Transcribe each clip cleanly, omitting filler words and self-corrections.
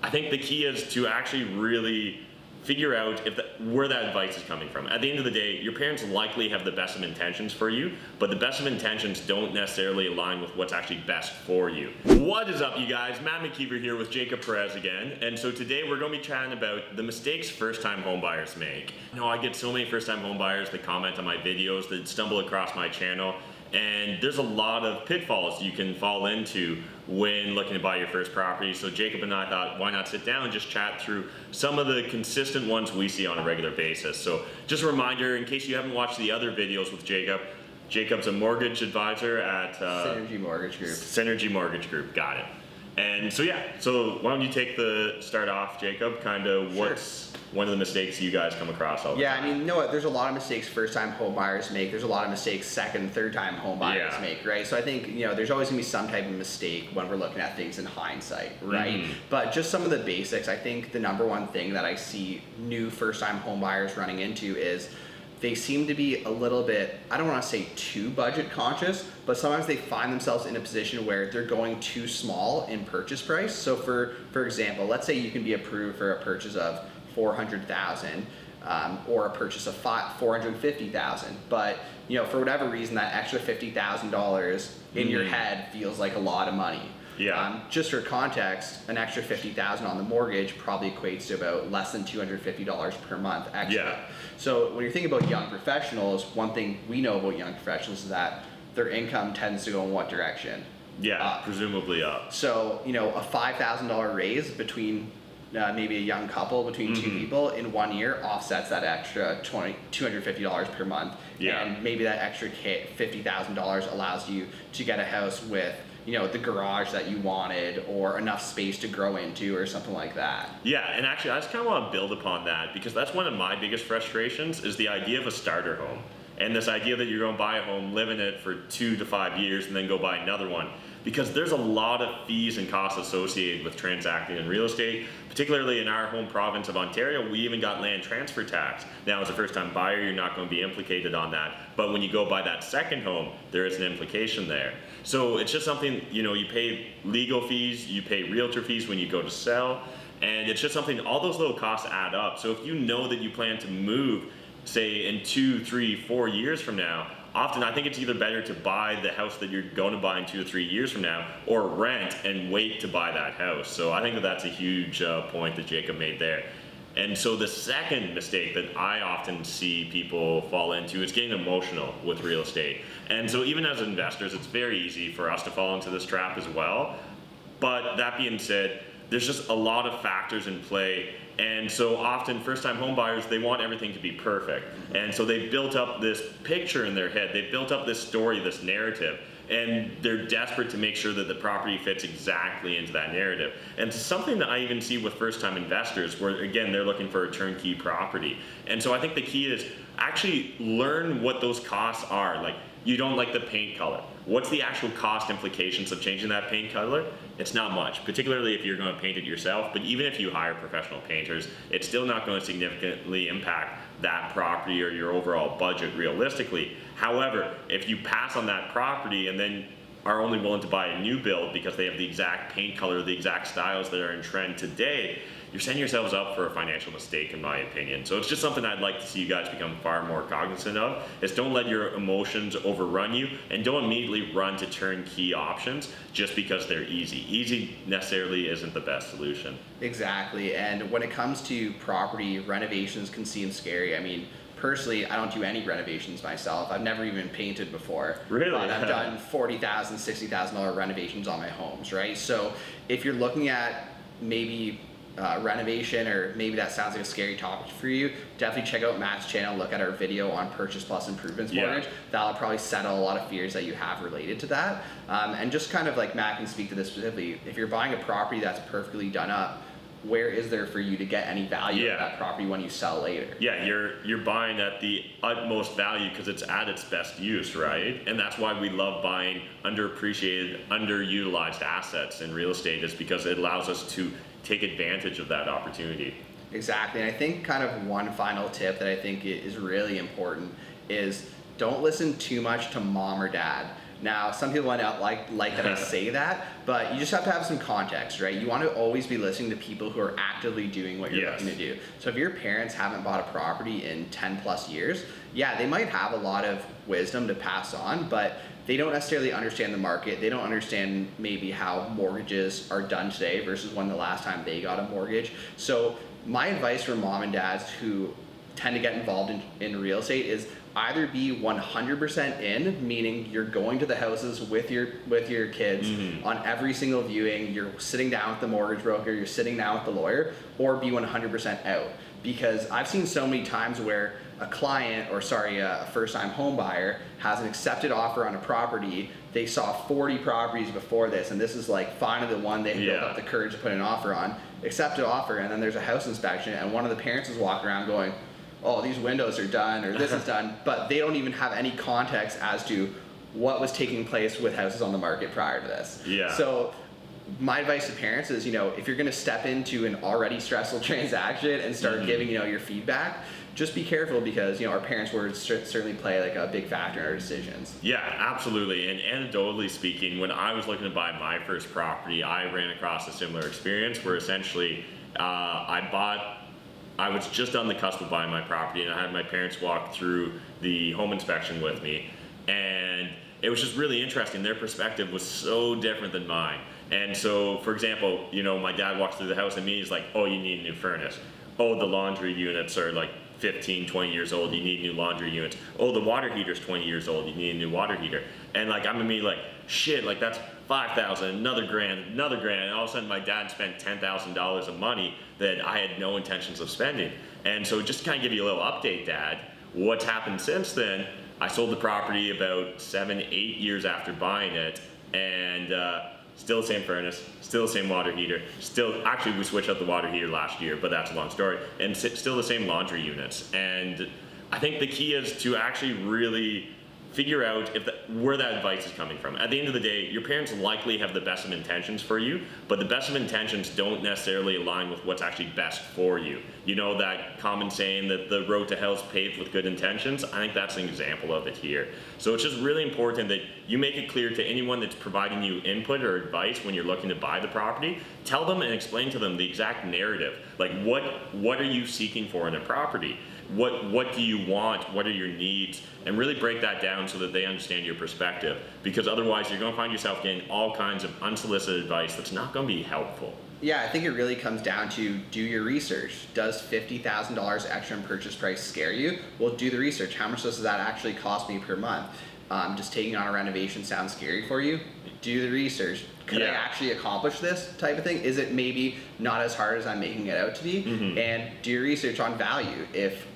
I think the key is to actually really figure out where that advice is coming from. At the end of the day, your parents likely have the best of intentions for you, but the best of intentions don't necessarily align with what's actually best for you. What is up, you guys? Matt McKeever here with Jacob Perez again, and so today we're going to be chatting about the mistakes first-time homebuyers make. You know, I get so many first-time homebuyers that comment on my videos, that stumble across my channel, and there's a lot of pitfalls you can fall into when looking to buy your first property. So Jacob and I thought, why not sit down and just chat through some of the consistent ones we see on a regular basis. So just a reminder, in case you haven't watched the other videos with Jacob, Jacob's a mortgage advisor at Synergy Mortgage Group. Synergy Mortgage Group, got it. And so yeah, so why don't you take the start off, Jacob? Kind of what's one of the mistakes you guys come across all the time? I mean, you know what? There's a lot of mistakes first-time home buyers make. There's a lot of mistakes second, third-time home buyers make, right? So I think, you know, there's always gonna be some type of mistake when we're looking at things in hindsight, right? But just some of the basics, I think the number one thing that I see new first-time home buyers running into is they seem to be a little bit, I don't want to say too budget conscious, but sometimes they find themselves in a position where they're going too small in purchase price. So for example, let's say you can be approved for a purchase of $400,000 or a purchase of $450,000, but you know, for whatever reason, that extra $50,000 in your head feels like a lot of money. Just for context, an extra $50,000 on the mortgage probably equates to about less than $250 per month extra. So when you're thinking about young professionals, one thing we know about young professionals is that their income tends to go in what direction? Presumably up. So, you know, a $5,000 raise between maybe a young couple, between two people in 1 year offsets that extra $250 per month. And maybe that extra $50,000 allows you to get a house with, you know, the garage that you wanted or enough space to grow into or something like that. And actually I just kind of want to build upon that, because that's one of my biggest frustrations is the idea of a starter home. And this idea that you're going to buy a home, live in it for 2 to 5 years, and then go buy another one. Because there's a lot of fees and costs associated with transacting in real estate, particularly in our home province of Ontario. We even got land transfer tax. Now, as a first-time buyer, you're not going to be implicated on that. But when you go buy that second home, there is an implication there. So it's just something, you know, you pay legal fees, you pay realtor fees when you go to sell, and it's just something, all those little costs add up. So if you know that you plan to move, say in 2, 3, 4 years from now, often I think it's either better to buy the house that you're going to buy in 2 or 3 years from now, or rent and wait to buy that house. So I think that that's a huge point that Jacob made there. And so the second mistake that I often see people fall into is getting emotional with real estate. And so even as investors, it's very easy for us to fall into this trap as well. But that being said, there's just a lot of factors in play. And so often first-time home buyers, they want everything to be perfect. And so they've built up this picture in their head. They've built up this story, this narrative, and they're desperate to make sure that the property fits exactly into that narrative. And it's something that I even see with first-time investors where, again, they're looking for a turnkey property. And so I think the key is actually learn what those costs are. Like, you don't like the paint color. What's the actual cost implications of changing that paint color? It's not much, particularly if you're going to paint it yourself. But even if you hire professional painters, it's still not going to significantly impact that property or your overall budget realistically. However, if you pass on that property and then are only willing to buy a new build because they have the exact paint color, the exact styles that are in trend today, you're setting yourselves up for a financial mistake, in my opinion. So it's just something I'd like to see you guys become far more cognizant of, is don't let your emotions overrun you, and don't immediately run to turnkey options just because they're easy. Easy necessarily isn't the best solution. Exactly, and when it comes to property, renovations can seem scary. I mean, personally, I don't do any renovations myself. I've never even painted before. Really? But I've done $40,000, $60,000 renovations on my homes, right? So if you're looking at maybe renovation, or maybe that sounds like a scary topic for you, definitely check out Matt's channel, look at our video on purchase plus improvements mortgage. That'll probably settle a lot of fears that you have related to that. And just kind of like Matt can speak to this specifically, if you're buying a property that's perfectly done up, where is there for you to get any value of that property when you sell later? You're buying at the utmost value because it's at its best use, right? And that's why we love buying underappreciated, underutilized assets in real estate, is because it allows us to take advantage of that opportunity. Exactly, and I think kind of one final tip that I think is really important is don't listen too much to mom or dad. Now, some people might not like that I say that, but you just have to have some context, right? You want to always be listening to people who are actively doing what you're looking to do. So if your parents haven't bought a property in 10 plus years, yeah, they might have a lot of wisdom to pass on, but they don't necessarily understand the market. They don't understand maybe how mortgages are done today versus when the last time they got a mortgage. So my advice for mom and dads who tend to get involved in real estate is either be 100% in, meaning you're going to the houses with your kids on every single viewing, you're sitting down with the mortgage broker, you're sitting down with the lawyer, or be 100% out. Because I've seen so many times where a first-time home buyer has an accepted offer on a property. They saw 40 properties before this, and this is like finally the one they built up the courage to put an offer on, accepted offer, and then there's a house inspection, and one of the parents is walking around going, oh, these windows are done, or this is done, but they don't even have any context as to what was taking place with houses on the market prior to this. Yeah. So my advice to parents is, if you're gonna step into an already stressful transaction and start giving, your feedback, just be careful because, our parents' words certainly play like a big factor in our decisions. Yeah, absolutely. And anecdotally speaking, when I was looking to buy my first property, I ran across a similar experience where essentially I was just on the cusp of buying my property, and I had my parents walk through the home inspection with me, and it was just really interesting. Their perspective was so different than mine. And so, for example, my dad walks through the house and he's like, oh, you need a new furnace. Oh, the laundry units are like 15, 20 years old, you need new laundry units. Oh, the water heater's 20 years old, you need a new water heater. And like, I'm gonna be like, shit, like that's $5,000, another grand, and all of a sudden my dad spent $10,000 of money that I had no intentions of spending. And so just to kind of give you a little update, Dad, what's happened since then, I sold the property about 7-8 years after buying it, and still the same furnace, still the same water heater, actually we switched out the water heater last year, but that's a long story, and still the same laundry units. And I think the key is to actually really figure out where that advice is coming from. At the end of the day, your parents likely have the best of intentions for you, but the best of intentions don't necessarily align with what's actually best for you. You know that common saying that the road to hell is paved with good intentions? I think that's an example of it here. So it's just really important that you make it clear to anyone that's providing you input or advice when you're looking to buy the property. Tell them and explain to them the exact narrative. Like what are you seeking for in a property? What do you want? What are your needs? And really break that down so that they understand your perspective. Because otherwise you're going to find yourself getting all kinds of unsolicited advice that's not going to be helpful. Yeah, I think it really comes down to do your research. Does $50,000 extra in purchase price scare you? Well, do the research. How much does that actually cost me per month? Just taking on a renovation sounds scary for you? Do the research. Could I actually accomplish this type of thing? Is it maybe not as hard as I'm making it out to be? And do your research on value. If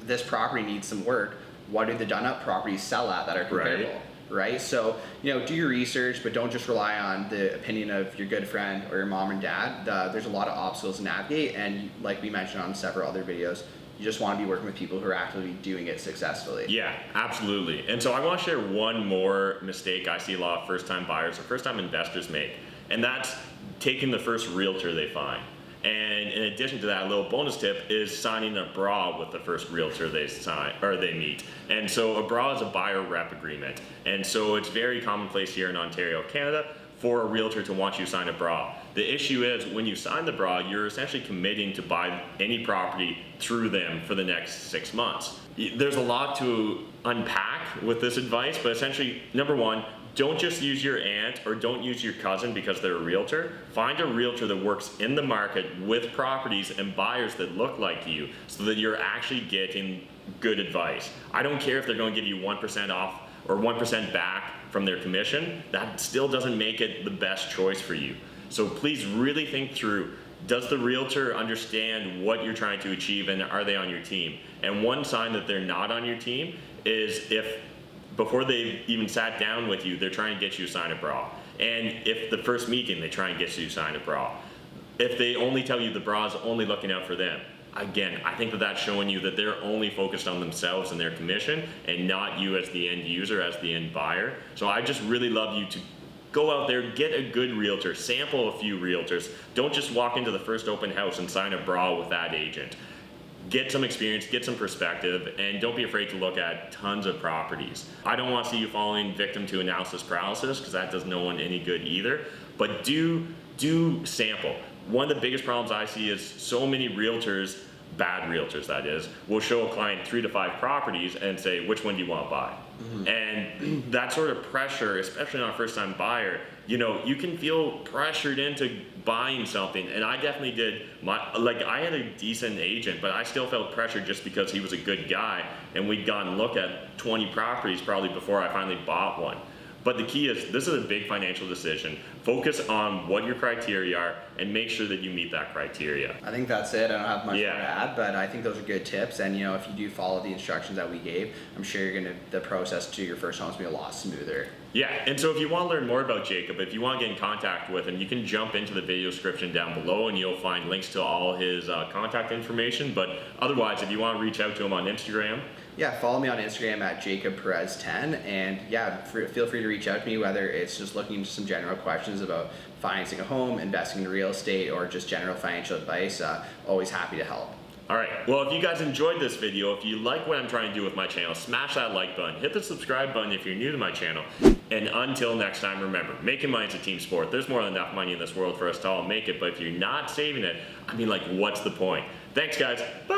this property needs some work, what do the done-up properties sell at that are comparable? Right? So, do your research, but don't just rely on the opinion of your good friend or your mom and dad. There's a lot of obstacles to navigate, and like we mentioned on several other videos, you just want to be working with people who are actively doing it successfully. Yeah, absolutely. And so I want to share one more mistake I see a lot of first-time buyers or first-time investors make, and that's taking the first realtor they find. And in addition to that, a little bonus tip is signing a BRA with the first realtor they meet. And so a BRA is a buyer rep agreement. And so it's very commonplace here in Ontario, Canada, for a realtor to want you to sign a BRA. The issue is when you sign the BRA, you're essentially committing to buy any property through them for the next 6 months. There's a lot to unpack with this advice, but essentially, number one, don't just use your aunt or don't use your cousin because they're a realtor. Find a realtor that works in the market with properties and buyers that look like you so that you're actually getting good advice. I don't care if they're going to give you 1% off or 1% back from their commission. That still doesn't make it the best choice for you. So please really think through, does the realtor understand what you're trying to achieve and are they on your team? And one sign that they're not on your team is if before they've even sat down with you, they're trying to get you to sign a BRA. And if the first meeting, they try and get you to sign a BRA. If they only tell you the BRA is only looking out for them, again, I think that that's showing you that they're only focused on themselves and their commission and not you as the end user, as the end buyer. So I just really love you to go out there, get a good realtor, sample a few realtors. Don't just walk into the first open house and sign a BRA with that agent. get some experience, get some perspective, and don't be afraid to look at tons of properties. I don't want to see you falling victim to analysis paralysis, because that does no one any good either, but do sample. One of the biggest problems I see is so many realtors, bad realtors that is, will show a client 3 to 5 properties and say, which one do you want to buy? And that sort of pressure, especially on a first-time buyer, you can feel pressured into buying something. And I definitely did. I had a decent agent, but I still felt pressured just because he was a good guy, and we'd gone and looked at 20 properties probably before I finally bought one. But the key is, this is a big financial decision. Focus on what your criteria are and make sure that you meet that criteria. I think that's it. I don't have much more to add, but I think those are good tips. And if you do follow the instructions that we gave, I'm sure the process to your first home is going to be a lot smoother. Yeah, and so if you want to learn more about Jacob, if you want to get in contact with him, you can jump into the video description down below and you'll find links to all his contact information. But otherwise, if you want to reach out to him on Instagram, follow me on Instagram at Jacob Perez 10, and feel free to reach out to me, whether it's just looking into some general questions about financing a home, investing in real estate, or just general financial advice. Always happy to help. Alright, well, if you guys enjoyed this video, if you like what I'm trying to do with my channel, smash that like button, hit the subscribe button if you're new to my channel, and until next time, remember, making money is a team sport. There's more than enough money in this world for us to all make it, but if you're not saving it, what's the point? Thanks, guys. Bye!